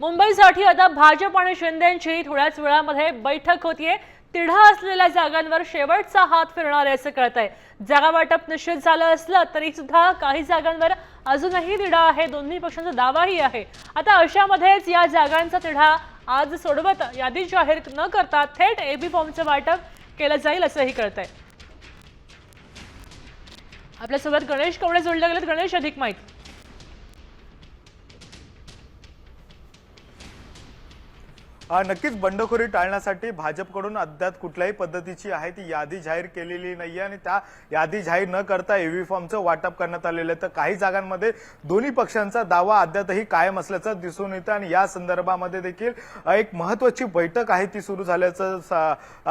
मुंबईसाठी आता भाजप आणि शिंदेंची थोड्याच वेळामध्ये बैठक होतीये। तिढा असलेल्या जागांवर शेवटचा हात फिरणार आहे असं कळतंय। जागा वाटप निश्चित झालं असलं तरी सुद्धा काही जागांवर अजूनही तिढा आहे। दोन्ही पक्षांचा दावाही आहे। आता अशामध्येच या जागांचा तिढा आज सोडवत यादी जाहीर न करता थेट एबी फॉर्मचं वाटप केलं जाईल असंही कळतंय। आपल्यासोबत गणेश कवडे जोडले गेलेत। गणेश, अधिक माहिती। नक्कीच बंडखोरी टाळण्यासाठी भाजपकडून अद्याप कुठल्याही पद्धतीची आहे ती यादी जाहीर केलेली नाहीये आणि त्या यादी जाहीर न करता एबी फॉर्मचं वाटप करण्यात आलेलं आहे। तर काही जागांमध्ये दोन्ही पक्षांचा दावा अद्यापही कायम असल्याचं दिसून येतं आणि या संदर्भामध्ये देखील एक महत्त्वाची बैठक आहे ती सुरू झाल्याचं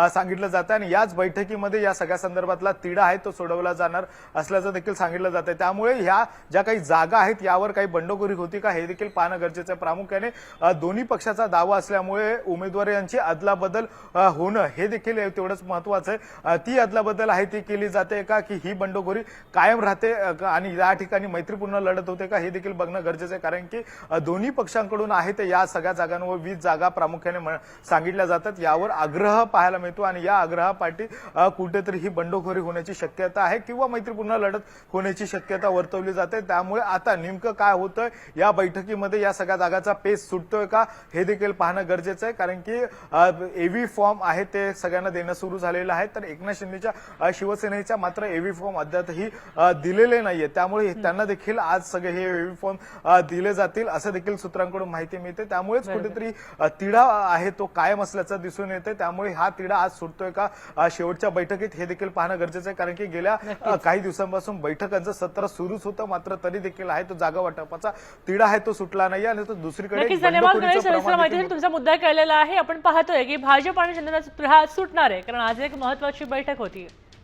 सांगितलं जातं आणि याच बैठकीमध्ये या सगळ्या संदर्भातला तिढा आहे तो सोडवला जाणार असल्याचं देखील सांगितलं जातं। त्यामुळे ह्या ज्या काही जागा आहेत यावर काही बंडखोरी होती का हे देखील पाहणं गरजेचं आहे। प्रामुख्याने दोन्ही पक्षाचा दावा असल्यामुळे उमेदवारांची अदलाबदल होणं हे देखील तेवढंच महत्त्वाचं आहे। ती अदलाबदल आहे ती केली जाते का की ही बंडखोरी कायम राहते आणि या ठिकाणी मैत्रीपूर्ण लढत होते का हे देखील बघणं गरजेचं आहे। कारण की दोन्ही पक्षांकडून आहे ते या सगळ्या जागांवर 20 जागा प्रामुख्याने सांगितल्या जातात। यावर आग्रह पाहायला मिळतो आणि या आग्रहापाठी कुठेतरी ही बंडखोरी होण्याची शक्यता आहे किंवा मैत्रीपूर्ण लढत होण्याची शक्यता वर्तवली जाते। त्यामुळे आता नेमकं काय होतंय या बैठकीमध्ये या सगळ्या जागांचा पेच सुटतोय का हे देखील पाहणं गरजेचं आहे। कारण की एबी फॉर्म आहे ते सगळ्यांना देणं सुरू झालेलं आहे। तर एकनाथ शिंदेच्या शिवसेनेच्या मात्र एबी फॉर्म अद्यापही दिलेले नाहीये। त्यामुळे त्यांना देखील आज सगळे हे एबी फॉर्म दिले जातील असं देखील सूत्रांकडून माहिती मिळते। त्यामुळेच कुठेतरी तिढा आहे तो कायम असल्याचं दिसून येते। त्यामुळे हा तिढा आज सुटतोय का शेवटच्या बैठकीत हे देखील पाहणं गरजेचं आहे। कारण की गेल्या काही दिवसांपासून बैठकांचं सत्र सुरूच होतं मात्र तरी देखील आहे तो जागा वाटपाचा तिढा आहे तो सुटला नाही आणि तो दुसरीकडे तुमचा मुद्दा कळलेला आहे। आपण पाहतोय की भाजप आणि शिंदेचा तिढा सुटणार आहे कारण आज एक महत्त्वाची बैठक होती।